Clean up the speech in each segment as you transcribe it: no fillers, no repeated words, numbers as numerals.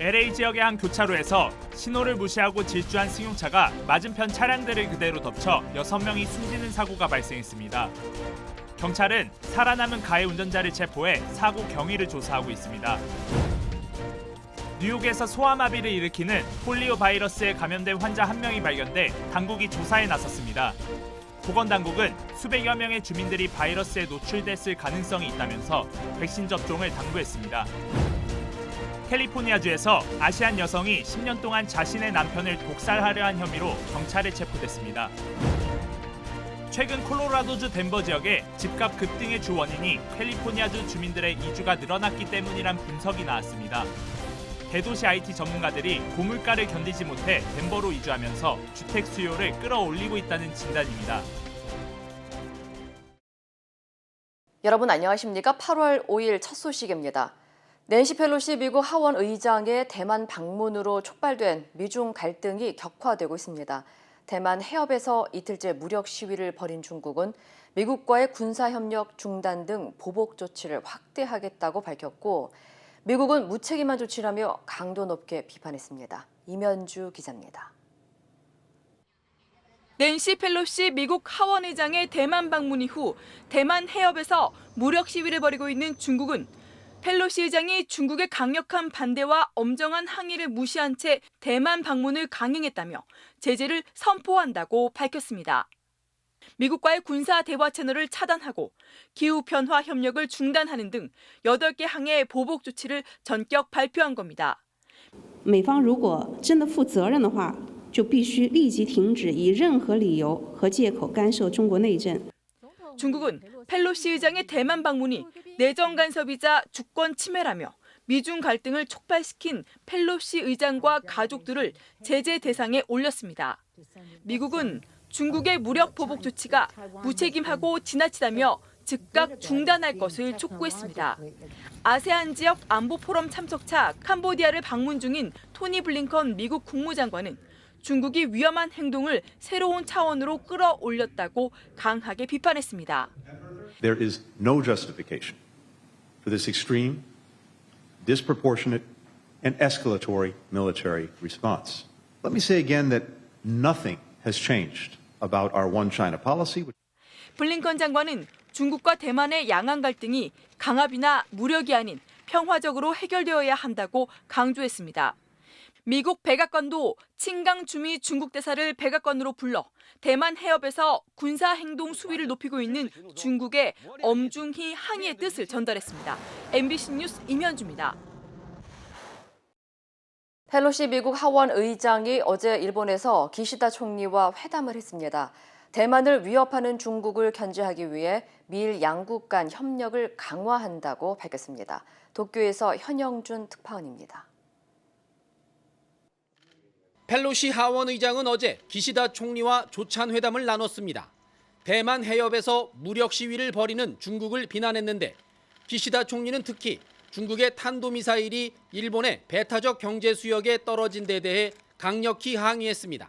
LA 지역의 한 교차로에서 신호를 무시하고 질주한 승용차가 맞은편 차량들을 그대로 덮쳐 6명이 숨지는 사고가 발생했습니다. 경찰은 살아남은 가해 운전자를 체포해 사고 경위를 조사하고 있습니다. 뉴욕에서 소아마비를 일으키는 폴리오 바이러스에 감염된 환자 1명이 발견돼 당국이 조사에 나섰습니다. 보건당국은 수백여 명의 주민들이 바이러스에 노출됐을 가능성이 있다면서 백신 접종을 당부했습니다. 캘리포니아주에서 아시안 여성이 10년 동안 자신의 남편을 독살하려 한 혐의로 경찰에 체포됐습니다. 최근 콜로라도주 덴버 지역에 집값 급등의 주 원인이 캘리포니아주 주민들의 이주가 늘어났기 때문이란 분석이 나왔습니다. 대도시 IT 전문가들이 고물가를 견디지 못해 덴버로 이주하면서 주택 수요를 끌어올리고 있다는 진단입니다. 여러분 안녕하십니까? 8월 5일 첫 소식입니다. 낸시 펠로시 미국 하원 의장의 대만 방문으로 촉발된 미중 갈등이 격화되고 있습니다. 대만 해협에서 이틀째 무력 시위를 벌인 중국은 미국과의 군사협력 중단 등 보복 조치를 확대하겠다고 밝혔고 미국은 무책임한 조치라며 강도 높게 비판했습니다. 이면주 기자입니다. 낸시 펠로시 미국 하원의장의 대만 방문 이후 대만 해협에서 무력 시위를 벌이고 있는 중국은 펠로시 의장이 중국의 강력한 반대와 엄정한 항의를 무시한 채 대만 방문을 강행했다며 제재를 선포한다고 밝혔습니다. 미국과의 군사 대화 채널을 차단하고 기후 변화 협력을 중단하는 등 8개 항의 보복 조치를 전격 발표한 겁니다. 美方如果真的负责任的话，就必须立即停止以任何理由和借口干涉中国内政。 중국은 펠로시 의장의 대만 방문이 내정 간섭이자 주권 침해라며 미중 갈등을 촉발시킨 펠로시 의장과 가족들을 제재 대상에 올렸습니다. 미국은 중국의 무력 보복 조치가 무책임하고 지나치다며 즉각 중단할 것을 촉구했습니다. 아세안 지역 안보 포럼 참석차 캄보디아를 방문 중인 토니 블링컨 미국 국무장관은 중국이 위험한 행동을 새로운 차원으로 끌어올렸다고 강하게 비판했습니다. There is no justification for this extreme, disproportionate, and escalatory military response. Let me say again that nothing has changed about our one China policy. 블링컨 장관은 중국과 대만의 양안 갈등이 강압이나 무력이 아닌 평화적으로 해결되어야 한다고 강조했습니다. 미국 백악관도 친강 주미 중국 대사를 백악관으로 불러 대만 해협에서 군사행동 수위를 높이고 있는 중국의 엄중히 항의의 뜻을 전달했습니다. MBC 뉴스 임현주입니다. 펠로시 미국 하원 의장이 어제 일본에서 기시다 총리와 회담을 했습니다. 대만을 위협하는 중국을 견제하기 위해 미일 양국 간 협력을 강화한다고 밝혔습니다. 도쿄에서 현영준 특파원입니다. 펠로시 하원 의장은 어제 기시다 총리와 조찬 회담을 나눴습니다. 대만 해협에서 무력 시위를 벌이는 중국을 비난했는데 기시다 총리는 특히 중국의 탄도미사일이 일본의 배타적 경제 수역에 떨어진 데 대해 강력히 항의했습니다.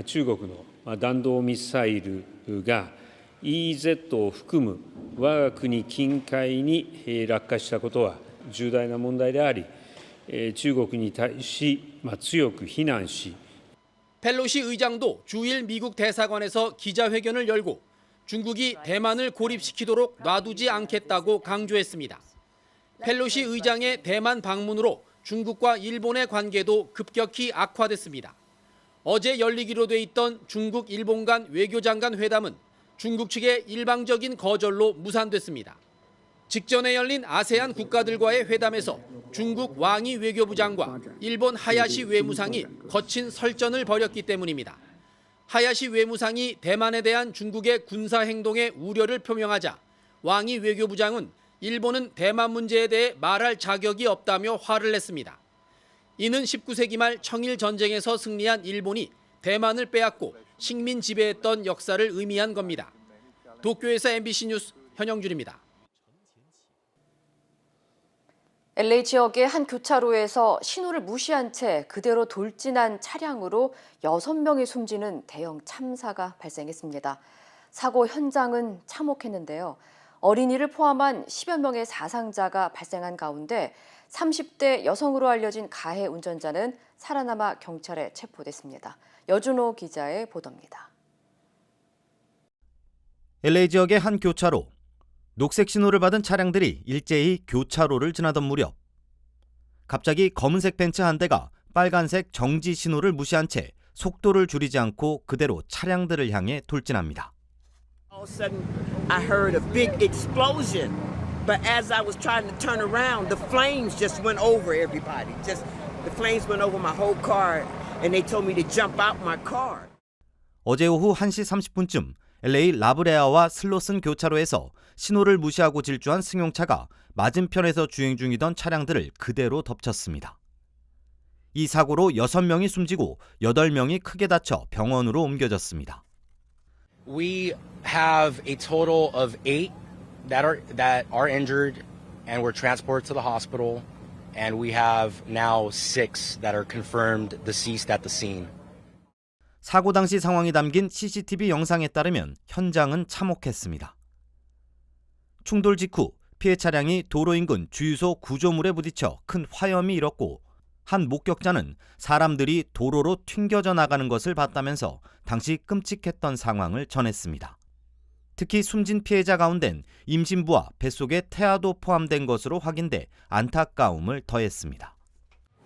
中国の弾道ミサイルが EEZ を含む我が国近海に落下したことは重大な問題であり、中国に対し強く非難し 펠로시 의장도 주일 미국 대사관에서 기자회견을 열고 중국이 대만을 고립시키도록 놔두지 않겠다고 강조했습니다. 펠로시 의장의 대만 방문으로 중국과 일본의 관계도 급격히 악화됐습니다. 어제 열리기로 돼 있던 중국 일본 간 외교장관 회담은 중국 측의 일방적인 거절로 무산됐습니다. 직전에 열린 아세안 국가들과의 회담에서 중국 왕이 외교부장과 일본 하야시 외무상이 거친 설전을 벌였기 때문입니다. 하야시 외무상이 대만에 대한 중국의 군사 행동에 우려를 표명하자 왕이 외교부장은 일본은 대만 문제에 대해 말할 자격이 없다며 화를 냈습니다. 이는 19세기 말 청일 전쟁에서 승리한 일본이 대만을 빼앗고 식민 지배했던 역사를 의미한 겁니다. 도쿄에서 MBC 뉴스 현영준입니다. LA 지역의 한 교차로에서 신호를 무시한 채 그대로 돌진한 차량으로 6명이 숨지는 대형 참사가 발생했습니다. 사고 현장은 참혹했는데요. 어린이를 포함한 10여 명의 사상자가 발생한 가운데 30대 여성으로 알려진 가해 운전자는 살아남아 경찰에 체포됐습니다. 여준호 기자의 보도입니다. LA 지역의 한 교차로. 녹색 신호를 받은 차량들이 일제히 교차로를 지나던 무렵 갑자기 검은색 벤츠 한 대가 빨간색 정지 신호를 무시한 채 속도를 줄이지 않고 그대로 차량들을 향해 돌진합니다. All of a sudden, I heard a big explosion. But as I was trying to turn around, the flames just went over everybody. The flames went over my whole car, and they told me to jump out my car. 어제 오후 1시 30분쯤 LA 라브레아와 슬로슨 교차로에서 신호를 무시하고 질주한 승용차가 맞은편에서 주행 중이던 차량들을 그대로 덮쳤습니다. 이 사고로 6명이 숨지고 8명이 크게 다쳐 병원으로 옮겨졌습니다. We have a total of 8 that are injured and were transported to the hospital, and we have now 6 that are confirmed deceased at the scene. 사고 당시 상황이 담긴 CCTV 영상에 따르면 현장은 참혹했습니다. 충돌 직후 피해 차량이 도로 인근 주유소 구조물에 부딪혀 큰 화염이 일었고 한 목격자는 사람들이 도로로 튕겨져 나가는 것을 봤다면서 당시 끔찍했던 상황을 전했습니다. 특히 숨진 피해자 가운데는 임신부와 뱃속에 태아도 포함된 것으로 확인돼 안타까움을 더했습니다.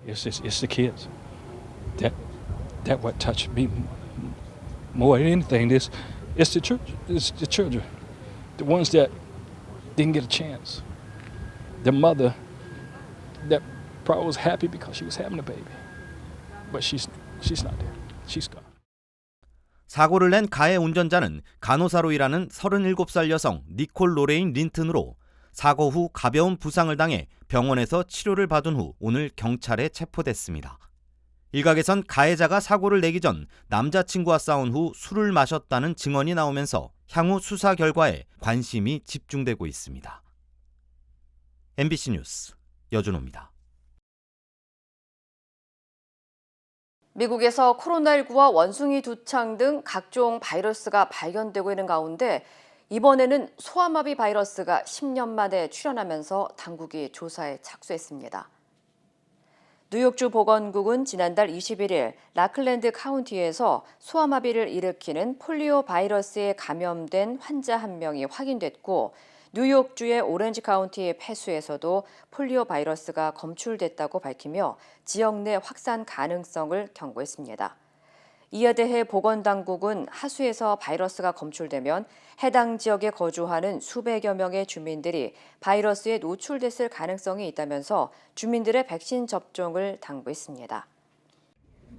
It's the kids. That what touched me more than anything. It's the children. It's the children, the ones that didn't get a chance. Their mother, that probably was happy because she was having a baby, but she's not there. She's gone. 사고를 낸 가해 운전자는 간호사로 일하는 37살 여성 니콜 로레인 린튼으로 사고 후 가벼운 부상을 당해 병원에서 치료를 받은 후 오늘 경찰에 체포됐습니다. 일각에선 가해자가 사고를 내기 전 남자친구와 싸운 후 술을 마셨다는 증언이 나오면서 향후 수사 결과에 관심이 집중되고 있습니다. MBC 뉴스 여준호입니다. 미국에서 코로나19와 원숭이 두창 등 각종 바이러스가 발견되고 있는 가운데 이번에는 소아마비 바이러스가 10년 만에 출현하면서 당국이 조사에 착수했습니다. 뉴욕주 보건국은 지난달 21일 라클랜드 카운티에서 소아마비를 일으키는 폴리오 바이러스에 감염된 환자 한 명이 확인됐고 뉴욕주의 오렌지 카운티 폐수에서도 폴리오 바이러스가 검출됐다고 밝히며 지역 내 확산 가능성을 경고했습니다. 이에 대해 보건당국은 하수에서 바이러스가 검출되면 해당 지역에 거주하는 수백여 명의 주민들이 바이러스에 노출됐을 가능성이 있다면서 주민들의 백신 접종을 당부했습니다.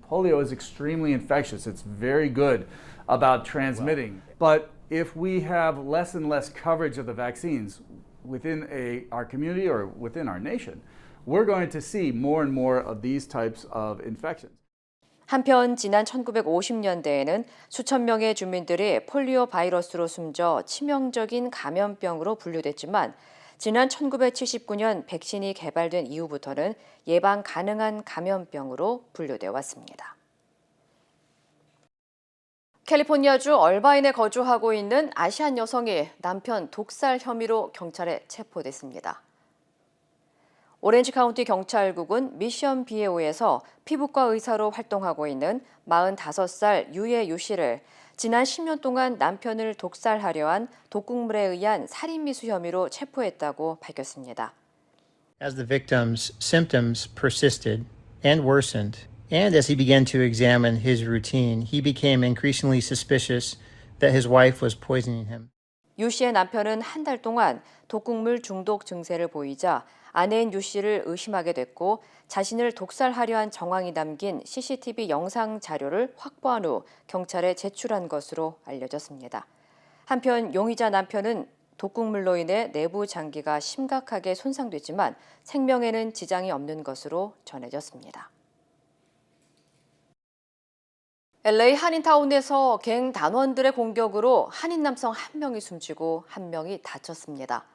Polio is extremely infectious. It's very good about transmitting. But if we have less and less coverage of the vaccines within our community or within our nation, we're going to see more and more of these types of infections. 한편 지난 1950년대에는 수천 명의 주민들이 폴리오 바이러스로 숨져 치명적인 감염병으로 분류됐지만 지난 1979년 백신이 개발된 이후부터는 예방 가능한 감염병으로 분류되어 왔습니다. 캘리포니아주 얼바인에 거주하고 있는 아시안 여성이 남편 독살 혐의로 경찰에 체포됐습니다. 오렌지 카운티 경찰국은 미션 비에오에서 피부과 의사로 활동하고 있는 45살 유예 유 씨를 지난 10년 동안 남편을 독살하려 한 독극물에 의한 살인미수 혐의로 체포했다고 밝혔습니다. As the victim's symptoms persisted and worsened, and as he began to examine his routine, he became increasingly suspicious that his wife was poisoning him. 유 씨의 남편은 한 달 동안 독극물 중독 증세를 보이자 아내인 유 씨를 의심하게 됐고 자신을 독살하려 한 정황이 담긴 CCTV 영상 자료를 확보한 후 경찰에 제출한 것으로 알려졌습니다. 한편 용의자 남편은 독극물로 인해 내부 장기가 심각하게 손상됐지만 생명에는 지장이 없는 것으로 전해졌습니다. LA 한인타운에서 갱 단원들의 공격으로 한인 남성 한 명이 숨지고 한 명이 다쳤습니다.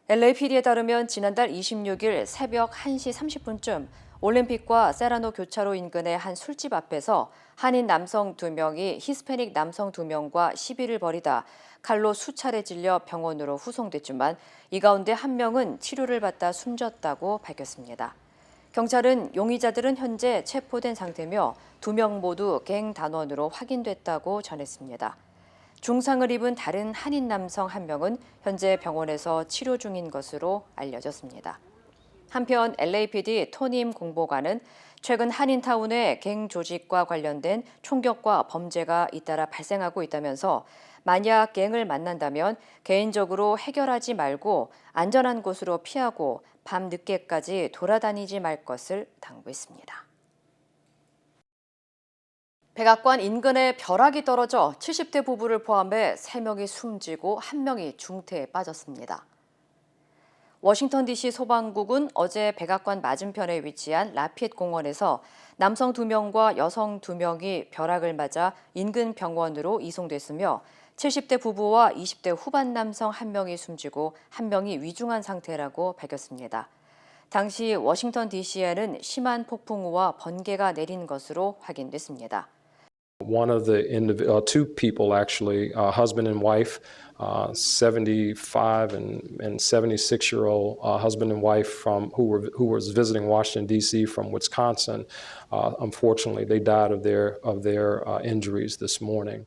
LAPD에 따르면 지난달 26일 새벽 1시 30분쯤 올림픽과 세라노 교차로 인근의 한 술집 앞에서 한인 남성 2명이 히스패닉 남성 2명과 시비를 벌이다 칼로 수차례 찔려 병원으로 후송됐지만 이 가운데 한 명은 치료를 받다 숨졌다고 밝혔습니다. 경찰은 용의자들은 현재 체포된 상태며 2명 모두 갱 단원으로 확인됐다고 전했습니다. 중상을 입은 다른 한인 남성 1명은 현재 병원에서 치료 중인 것으로 알려졌습니다. 한편 LAPD 토님 공보관은 최근 한인타운의 갱 조직과 관련된 총격과 범죄가 잇따라 발생하고 있다면서 만약 갱을 만난다면 개인적으로 해결하지 말고 안전한 곳으로 피하고 밤 늦게까지 돌아다니지 말 것을 당부했습니다. 백악관 인근에 벼락이 떨어져 70대 부부를 포함해 3명이 숨지고 1명이 중태에 빠졌습니다. 워싱턴 DC 소방국은 어제 백악관 맞은편에 위치한 라피엣 공원에서 남성 2명과 여성 2명이 벼락을 맞아 인근 병원으로 이송됐으며 70대 부부와 20대 후반 남성 1명이 숨지고 1명이 위중한 상태라고 밝혔습니다. 당시 워싱턴 DC에는 심한 폭풍우와 번개가 내린 것으로 확인됐습니다. One of the two people, actually, husband and wife, 75 and 76-year-old husband and wife from who was visiting Washington D.C. from Wisconsin. Unfortunately, they died of their injuries this morning.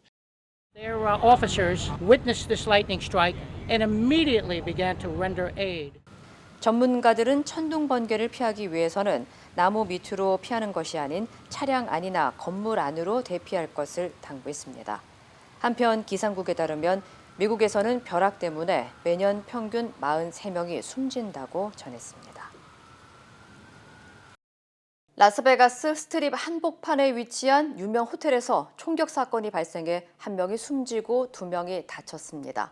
Their officers witnessed this lightning strike and immediately began to render aid. 전문가들은 천둥 번개를 피하기 위해서는 나무 밑으로 피하는 것이 아닌 차량 안이나 건물 안으로 대피할 것을 당부했습니다. 한편 기상국에 따르면 미국에서는 벼락 때문에 매년 평균 43명이 숨진다고 전했습니다. 라스베가스 스트립 한복판에 위치한 유명 호텔에서 총격 사건이 발생해 1명이 숨지고 2명이 다쳤습니다.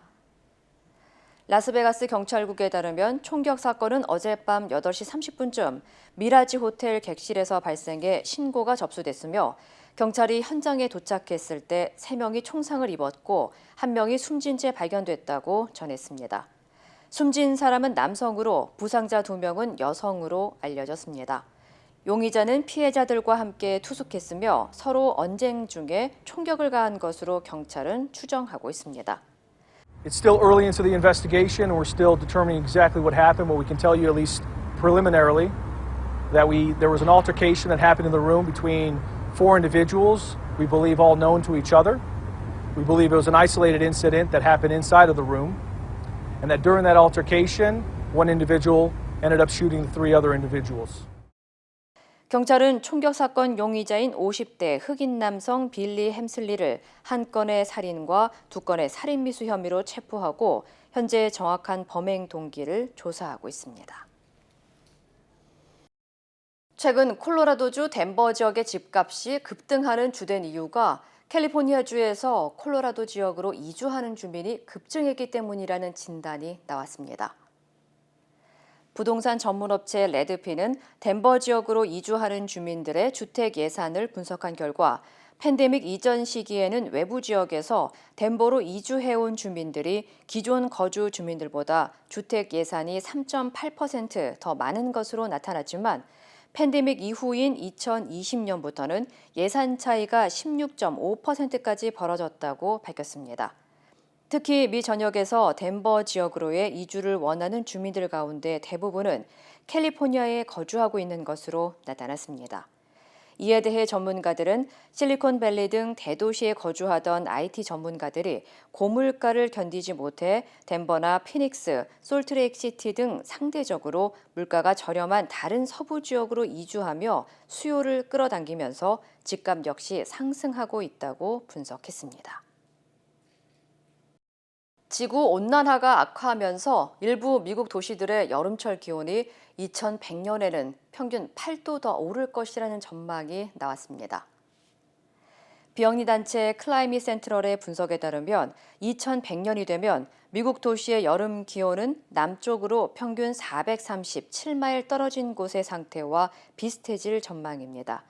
라스베가스 경찰국에 따르면 총격 사건은 어젯밤 8시 30분쯤 미라지 호텔 객실에서 발생해 신고가 접수됐으며 경찰이 현장에 도착했을 때 3명이 총상을 입었고 1명이 숨진 채 발견됐다고 전했습니다. 숨진 사람은 남성으로 부상자 2명은 여성으로 알려졌습니다. 용의자는 피해자들과 함께 투숙했으며 서로 언쟁 중에 총격을 가한 것으로 경찰은 추정하고 있습니다. It's still early into the investigation, and we're still determining exactly what happened. What we can tell you, at least preliminarily, that there was an altercation that happened in the room between 4 individuals, we believe all known to each other. We believe it was an isolated incident that happened inside of the room, and that during that altercation, one individual ended up shooting the 3 other individuals. 경찰은 총격 사건 용의자인 50대 흑인 남성 빌리 햄슬리를 1건의 살인과 2건의 살인 미수 혐의로 체포하고 현재 정확한 범행 동기를 조사하고 있습니다. 최근 콜로라도주 덴버 지역의 집값이 급등하는 주된 이유가 캘리포니아주에서 콜로라도 지역으로 이주하는 주민이 급증했기 때문이라는 진단이 나왔습니다. 부동산 전문업체 레드핀은 덴버 지역으로 이주하는 주민들의 주택 예산을 분석한 결과 팬데믹 이전 시기에는 외부 지역에서 덴버로 이주해온 주민들이 기존 거주 주민들보다 주택 예산이 3.8% 더 많은 것으로 나타났지만 팬데믹 이후인 2020년부터는 예산 차이가 16.5%까지 벌어졌다고 밝혔습니다. 특히 미 전역에서 덴버 지역으로의 이주를 원하는 주민들 가운데 대부분은 캘리포니아에 거주하고 있는 것으로 나타났습니다. 이에 대해 전문가들은 실리콘밸리 등 대도시에 거주하던 IT 전문가들이 고물가를 견디지 못해 덴버나 피닉스, 솔트레이크시티 등 상대적으로 물가가 저렴한 다른 서부 지역으로 이주하며 수요를 끌어당기면서 집값 역시 상승하고 있다고 분석했습니다. 지구온난화가 악화하면서 일부 미국 도시들의 여름철 기온이 2100년에는 평균 8도 더 오를 것이라는 전망이 나왔습니다. 비영리 단체 클라이밋 센트럴의 분석에 따르면 2100년이 되면 미국 도시의 여름 기온은 남쪽으로 평균 437마일 떨어진 곳의 상태와 비슷해질 전망입니다.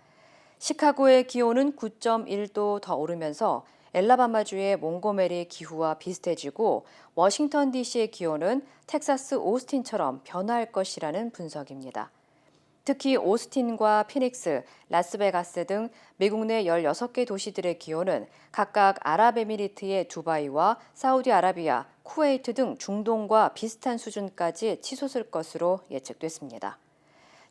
시카고의 기온은 9.1도 더 오르면서 엘라바마주의 몽고메리 기후와 비슷해지고 워싱턴 DC의 기온은 텍사스 오스틴처럼 변화할 것이라는 분석입니다. 특히 오스틴과 피닉스, 라스베가스 등 미국 내 16개 도시들의 기온은 각각 아랍에미리트의 두바이와 사우디아라비아, 쿠웨이트 등 중동과 비슷한 수준까지 치솟을 것으로 예측됐습니다.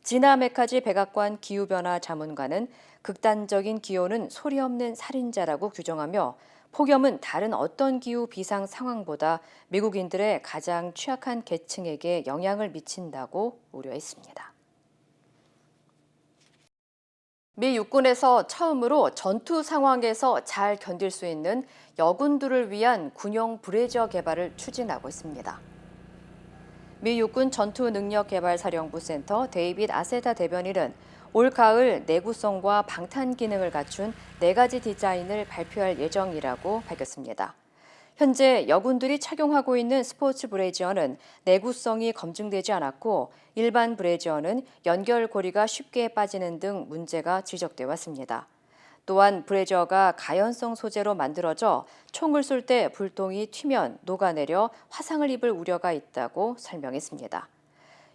지나 메카지 백악관 기후변화 자문관은 극단적인 기온은 소리 없는 살인자라고 규정하며 폭염은 다른 어떤 기후 비상 상황보다 미국인들의 가장 취약한 계층에게 영향을 미친다고 우려했습니다. 미 육군에서 처음으로 전투 상황에서 잘 견딜 수 있는 여군들을 위한 군용 브레저 개발을 추진하고 있습니다. 미 육군 전투능력개발사령부 센터 데이빗 아세타 대변인은 올 가을 내구성과 방탄 기능을 갖춘 4가지 디자인을 발표할 예정이라고 밝혔습니다. 현재 여군들이 착용하고 있는 스포츠 브레지어는 내구성이 검증되지 않았고 일반 브레지어는 연결고리가 쉽게 빠지는 등 문제가 지적돼 왔습니다. 또한 브레지어가 가연성 소재로 만들어져 총을 쏠 때 불똥이 튀면 녹아내려 화상을 입을 우려가 있다고 설명했습니다.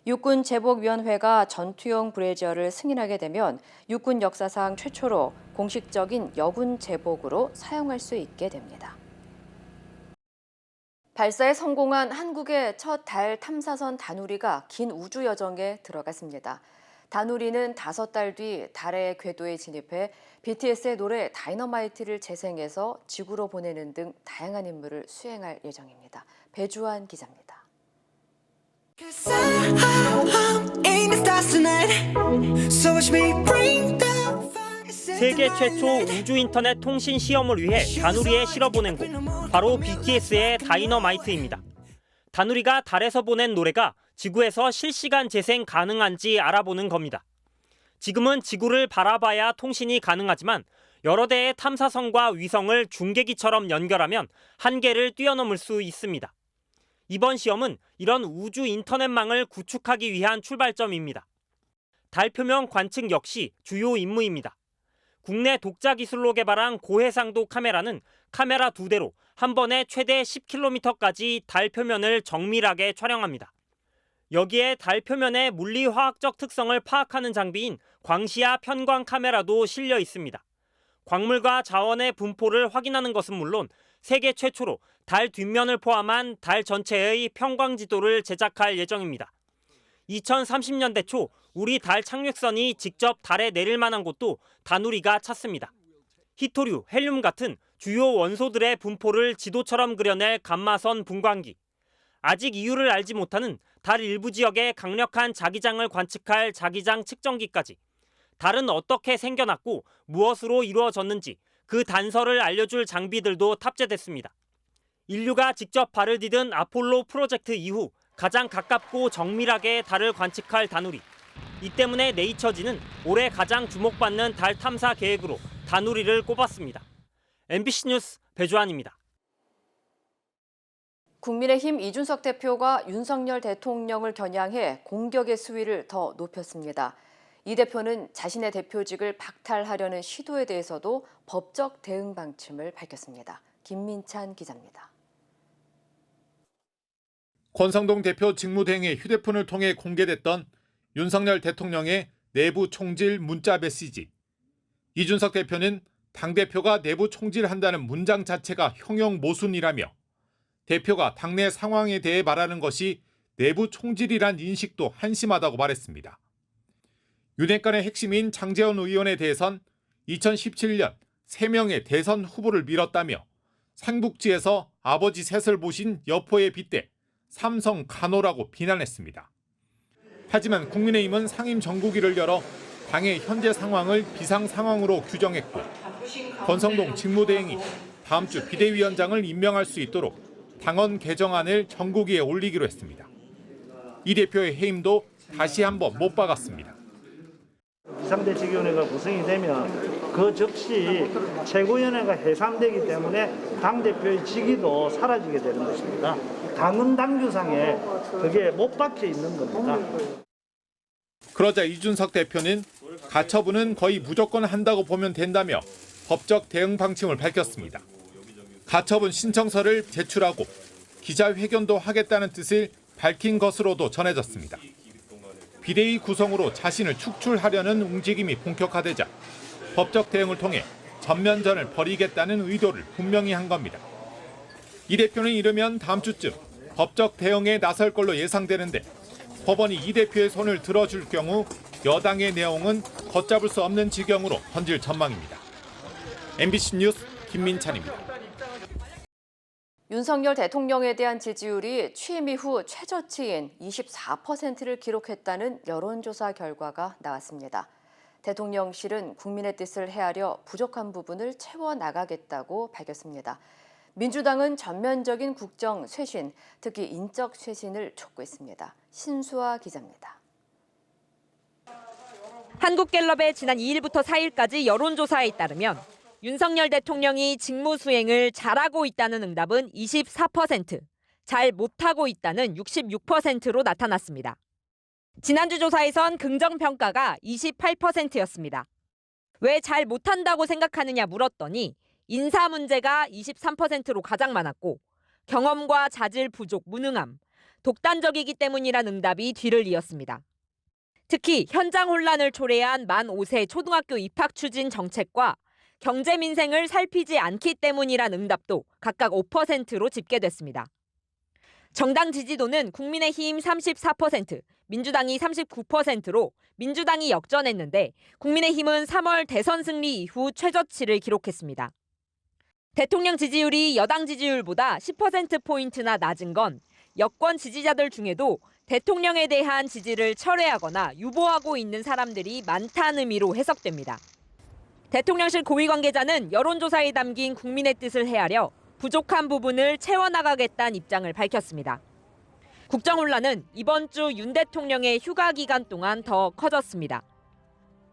육군 제복위원회가 전투용 브레지어를 승인하게 되면 육군 역사상 최초로 공식적인 여군 제복으로 사용할 수 있게 됩니다. 발사에 성공한 한국의 첫 달 탐사선 다누리가 긴 우주 여정에 들어갔습니다. 다누리는 5달 뒤 달의 궤도에 진입해 BTS의 노래 다이너마이트를 재생해서 지구로 보내는 등 다양한 임무를 수행할 예정입니다. 배주환 기자입니다. 세계 최초 우주 인터넷 통신 시험을 위해 다누리에 실어보낸 곳, 바로 BTS의 다이너마이트입니다. 다누리가 달에서 보낸 노래가 지구에서 실시간 재생 가능한지 알아보는 겁니다. 지금은 지구를 바라봐야 통신이 가능하지만 여러 대의 탐사선과 위성을 중계기처럼 연결하면 한계를 뛰어넘을 수 있습니다. 이번 시험은 이런 우주 인터넷망을 구축하기 위한 출발점입니다. 달 표면 관측 역시 주요 임무입니다. 국내 독자 기술로 개발한 고해상도 카메라는 카메라 2대로 한 번에 최대 10km까지 달 표면을 정밀하게 촬영합니다. 여기에 달 표면의 물리화학적 특성을 파악하는 장비인 광시야 편광 카메라도 실려 있습니다. 광물과 자원의 분포를 확인하는 것은 물론 세계 최초로 달 뒷면을 포함한 달 전체의 편광 지도를 제작할 예정입니다. 2030년대 초 우리 달 착륙선이 직접 달에 내릴 만한 곳도 다누리가 찾습니다. 히토류, 헬륨 같은 주요 원소들의 분포를 지도처럼 그려낼 감마선 분광기. 아직 이유를 알지 못하는 달 일부 지역의 강력한 자기장을 관측할 자기장 측정기까지. 달은 어떻게 생겨났고 무엇으로 이루어졌는지 그 단서를 알려줄 장비들도 탑재됐습니다. 인류가 직접 발을 디딘 아폴로 프로젝트 이후 가장 가깝고 정밀하게 달을 관측할 다누리. 이 때문에 네이처지는 올해 가장 주목받는 달 탐사 계획으로 다누리를 꼽았습니다. MBC 뉴스 배주환입니다. 국민의힘 이준석 대표가 윤석열 대통령을 겨냥해 공격의 수위를 더 높였습니다. 이 대표는 자신의 대표직을 박탈하려는 시도에 대해서도 법적 대응 방침을 밝혔습니다. 김민찬 기자입니다. 권성동 대표 직무대행의 휴대폰을 통해 공개됐던 윤석열 대통령의 내부 총질 문자 메시지. 이준석 대표는 당대표가 내부 총질한다는 문장 자체가 형용 모순이라며 대표가 당내 상황에 대해 말하는 것이 내부 총질이란 인식도 한심하다고 말했습니다. 윤핵관의 핵심인 장제원 의원에 대해선 2017년 3명의 대선 후보를 밀었다며 상북지에서 아버지 셋을 보신 여포에 빗대 삼성 간호라고 비난했습니다. 하지만 국민의힘은 상임 정국위를 열어 당의 현재 상황을 비상 상황으로 규정했고 권성동 직무대행이 다음 주 비대위원장을 임명할 수 있도록 당헌 개정안을 정국위에 올리기로 했습니다. 이 대표의 해임도 다시 한번 못 박았습니다. 비상대책위원회가 구성이 되면 그 즉시 최고위원회가 해산되기 때문에 당대표의 직위도 사라지게 되는 것입니다. 당헌 당규상에 그게 못 박혀 있는 겁니다. 그러자 이준석 대표는 가처분은 거의 무조건 한다고 보면 된다며 법적 대응 방침을 밝혔습니다. 가처분 신청서를 제출하고 기자회견도 하겠다는 뜻을 밝힌 것으로도 전해졌습니다. 비대위 구성으로 자신을 축출하려는 움직임이 본격화되자 법적 대응을 통해 전면전을 벌이겠다는 의도를 분명히 한 겁니다. 이 대표는 이르면 다음 주쯤 법적 대응에 나설 걸로 예상되는데 법원이 이 대표의 손을 들어줄 경우 여당의 내용은 걷잡을 수 없는 지경으로 번질 전망입니다. MBC 뉴스 김민찬입니다. 윤석열 대통령에 대한 지지율이 취임 이후 최저치인 24%를 기록했다는 여론조사 결과가 나왔습니다. 대통령실은 국민의 뜻을 헤아려 부족한 부분을 채워나가겠다고 밝혔습니다. 민주당은 전면적인 국정 쇄신, 특히 인적 쇄신을 촉구했습니다. 신수아 기자입니다. 한국갤럽의 지난 2일부터 4일까지 여론조사에 따르면 윤석열 대통령이 직무 수행을 잘하고 있다는 응답은 24%, 잘 못하고 있다는 66%로 나타났습니다. 지난주 조사에선 긍정평가가 28%였습니다. 왜 잘 못한다고 생각하느냐 물었더니 인사 문제가 23%로 가장 많았고 경험과 자질 부족, 무능함, 독단적이기 때문이란 응답이 뒤를 이었습니다. 특히 현장 혼란을 초래한 만 5세 초등학교 입학 추진 정책과 경제 민생을 살피지 않기 때문이란 응답도 각각 5%로 집계됐습니다. 정당 지지도는 국민의힘 34%, 민주당이 39%로 민주당이 역전했는데 국민의힘은 3월 대선 승리 이후 최저치를 기록했습니다. 대통령 지지율이 여당 지지율보다 10%포인트나 낮은 건 여권 지지자들 중에도 대통령에 대한 지지를 철회하거나 유보하고 있는 사람들이 많다는 의미로 해석됩니다. 대통령실 고위 관계자는 여론조사에 담긴 국민의 뜻을 헤아려 부족한 부분을 채워나가겠다는 입장을 밝혔습니다. 국정 혼란은 이번 주 윤 대통령의 휴가 기간 동안 더 커졌습니다.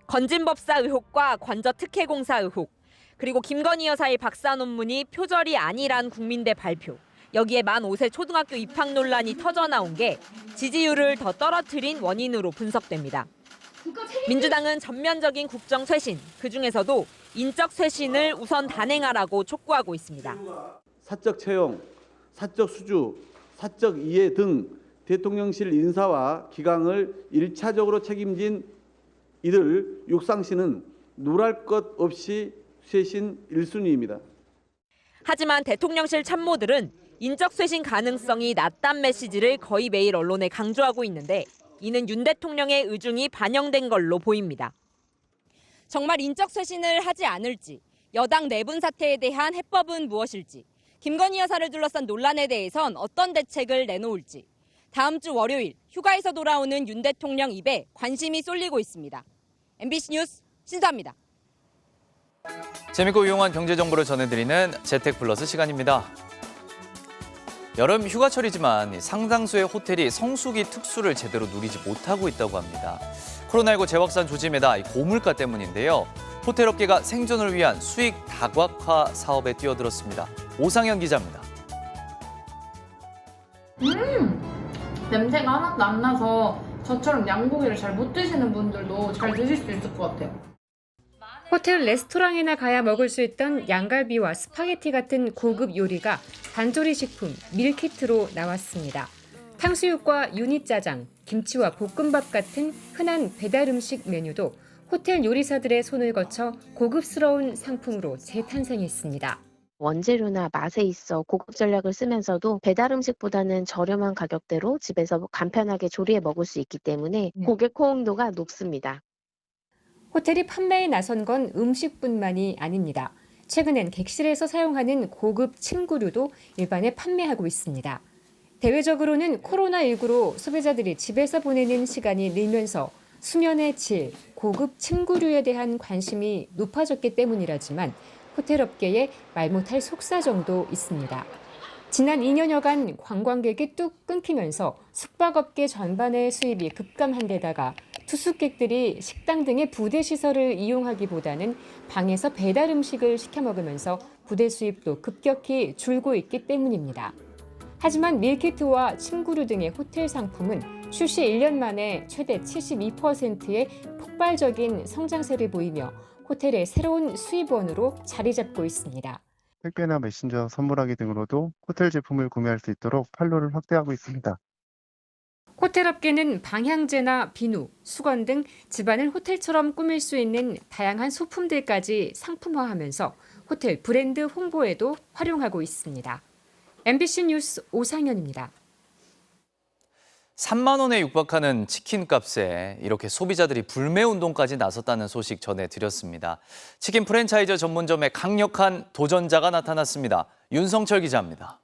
건진법사 의혹과 관저특혜공사 의혹, 그리고 김건희 여사의 박사 논문이 표절이 아니란 국민대 발표, 여기에 만 5세 초등학교 입학 논란이 터져나온 게 지지율을 더 떨어뜨린 원인으로 분석됩니다. 민주당은 전면적인 국정 쇄신, 그중에서도 인적 쇄신을 우선 단행하라고 촉구하고 있습니다. 사적 채용, 사적 수주, 사적 이해 등 대통령실 인사와 기강을 일차적으로 책임진 이들 육상 씨는 누랄 것 없이 쇄신 1순위입니다. 하지만 대통령실 참모들은 인적 쇄신 가능성이 낮다는 메시지를 거의 매일 언론에 강조하고 있는데 이는 윤 대통령의 의중이 반영된 걸로 보입니다. 정말 인적 쇄신을 하지 않을지, 여당 내분 사태에 대한 해법은 무엇일지, 김건희 여사를 둘러싼 논란에 대해선 어떤 대책을 내놓을지 다음 주 월요일 휴가에서 돌아오는 윤 대통령 입에 관심이 쏠리고 있습니다. MBC 뉴스 신수아입니다. 재밌고 유용한 경제 정보를 전해드리는 재택플러스 시간입니다. 여름 휴가철이지만 상당수의 호텔이 성수기 특수를 제대로 누리지 못하고 있다고 합니다. 코로나19 재확산 조짐에다 고물가 때문인데요. 호텔업계가 생존을 위한 수익 다각화 사업에 뛰어들었습니다. 오상현 기자입니다. 냄새가 하나도 안 나서 저처럼 양고기를 잘 못 드시는 분들도 잘 드실 수 있을 것 같아요. 호텔 레스토랑이나 가야 먹을 수 있던 양갈비와 스파게티 같은 고급 요리가 반조리 식품, 밀키트로 나왔습니다. 탕수육과 유니짜장, 김치와 볶음밥 같은 흔한 배달 음식 메뉴도 호텔 요리사들의 손을 거쳐 고급스러운 상품으로 재탄생했습니다. 원재료나 맛에 있어 고급 전략을 쓰면서도 배달 음식보다는 저렴한 가격대로 집에서 간편하게 조리해 먹을 수 있기 때문에 고객 호응도가 높습니다. 호텔이 판매에 나선 건 음식뿐만이 아닙니다. 최근엔 객실에서 사용하는 고급 침구류도 일반에 판매하고 있습니다. 대외적으로는 코로나19로 소비자들이 집에서 보내는 시간이 늘면서 수면의 질, 고급 침구류에 대한 관심이 높아졌기 때문이라지만 호텔업계에 말 못할 속사정도 있습니다. 지난 2년여간 관광객이 뚝 끊기면서 숙박업계 전반의 수입이 급감한 데다가 투숙객들이 식당 등의 부대 시설을 이용하기보다는 방에서 배달 음식을 시켜 먹으면서 부대 수입도 급격히 줄고 있기 때문입니다. 하지만 밀키트와 침구류 등의 호텔 상품은 출시 1년 만에 최대 72%의 폭발적인 성장세를 보이며 호텔의 새로운 수입원으로 자리 잡고 있습니다. 택배나 메신저 선물하기 등으로도 호텔 제품을 구매할 수 있도록 판로를 확대하고 있습니다. 호텔업계는 방향제나 비누, 수건 등 집안을 호텔처럼 꾸밀 수 있는 다양한 소품들까지 상품화하면서 호텔 브랜드 홍보에도 활용하고 있습니다. MBC 뉴스 오상현입니다. 3만 원에 육박하는 치킨 값에 이렇게 소비자들이 불매운동까지 나섰다는 소식 전해드렸습니다. 치킨 프랜차이즈 전문점에 강력한 도전자가 나타났습니다. 윤성철 기자입니다.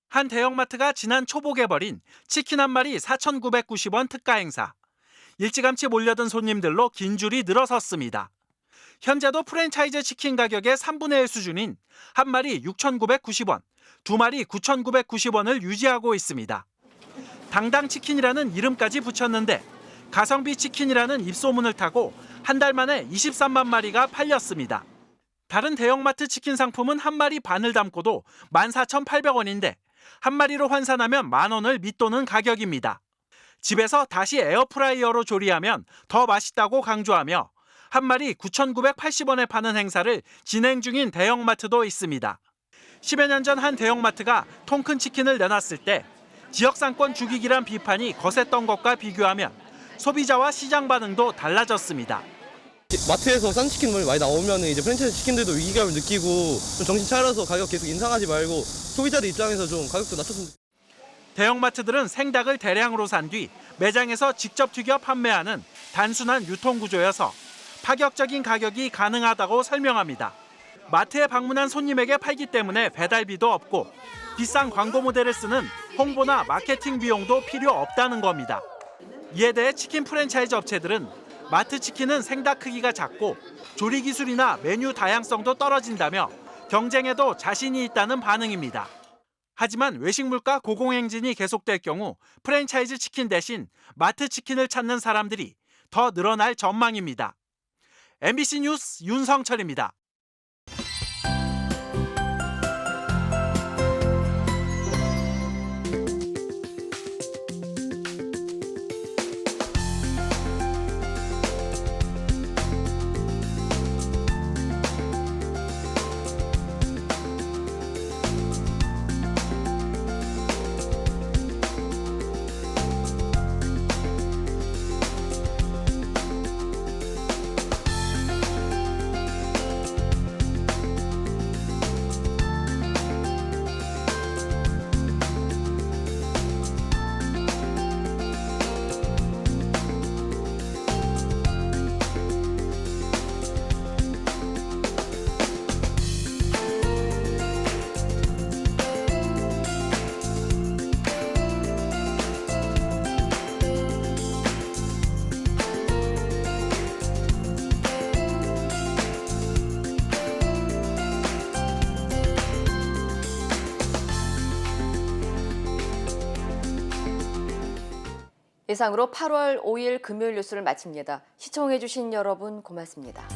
한 대형마트가 지난 초복에 벌인 치킨 한 마리 4,990원 특가 행사. 일찌감치 몰려든 손님들로 긴 줄이 늘어섰습니다. 현재도 프랜차이즈 치킨 가격의 3분의 1 수준인 한 마리 6,990원, 두 마리 9,990원을 유지하고 있습니다. 당당 치킨이라는 이름까지 붙였는데 가성비 치킨이라는 입소문을 타고 한 달 만에 23만 마리가 팔렸습니다. 다른 대형마트 치킨 상품은 한 마리 반을 담고도 14,800원인데 한 마리로 환산하면 10,000원을 밑도는 가격입니다. 집에서 다시 에어프라이어로 조리하면 더 맛있다고 강조하며 한 마리 9,980원에 파는 행사를 진행 중인 대형마트도 있습니다. 10여 년 전 한 대형마트가 통큰 치킨을 내놨을 때 지역상권 죽이기란 비판이 거셌던 것과 비교하면 소비자와 시장 반응도 달라졌습니다. 마트에서 싼 치킨을 많이 나오면 이제 프랜차이즈 치킨들도 위기감을 느끼고 좀 정신 차려서 가격 계속 인상하지 말고 소비자들 입장에서 좀 가격도 낮췄으면 좋겠습니다. 대형마트들은 생닭을 대량으로 산 뒤 매장에서 직접 튀겨 판매하는 단순한 유통구조여서 파격적인 가격이 가능하다고 설명합니다. 마트에 방문한 손님에게 팔기 때문에 배달비도 없고 비싼 광고 모델을 쓰는 홍보나 마케팅 비용도 필요 없다는 겁니다. 이에 대해 치킨 프랜차이즈 업체들은 마트 치킨은 생닭 크기가 작고 조리 기술이나 메뉴 다양성도 떨어진다며 경쟁에도 자신이 있다는 반응입니다. 하지만 외식 물가 고공행진이 계속될 경우 프랜차이즈 치킨 대신 마트 치킨을 찾는 사람들이 더 늘어날 전망입니다. MBC 뉴스 윤성철입니다. 이상으로 8월 5일 금요일 뉴스를 마칩니다. 시청해주신 여러분 고맙습니다.